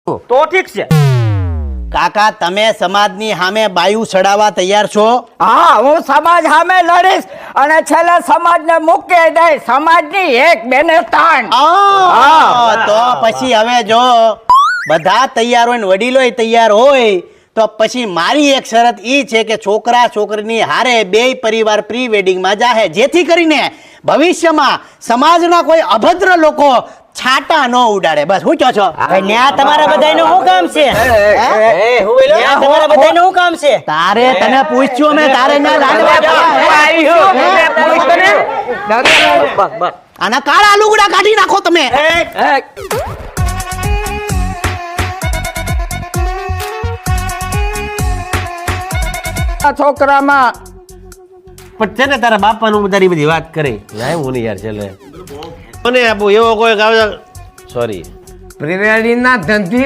તો ઠીક છે કાકા તમે સમાજની સામે બાયું ચડાવવા તૈયાર છો? હા, હું સમાજ સામે લડીશ અને છેલ્લે સમાજને મૂકી દઈશ. સમાજની એક બેને તાણ. તો પછી હવે જો બધા તૈયાર હોય ને વડીલોય તૈયાર હોય તો પછી મારી એક શરત ઈ છે કે છોકરા છોકરીની હારે બેય પરિવાર પ્રી વેડિંગમાં જાહે, જેથી કરીને ભવિષ્યમાં સમાજના કોઈ અભદ્ર લોકો છાટા ન ઉડાડે. બસ હું કહો છો? ન્યા તમારા બધાયનું શું કામ છે? ન્યા તમારા બધાયનું શું કામ છે? તારે તને પૂછ્યું મેં, તારે ન્યા આના કાળા લુગડા કાઢી નાખો તમે. છોકરામાં પણ છે ને તારા બાપાનું તારી બધી વાત કરી હું નહીં યાર છેલ્લે મને આપું એવો કોઈ સોરી પ્રિવેડિંગના ધંધી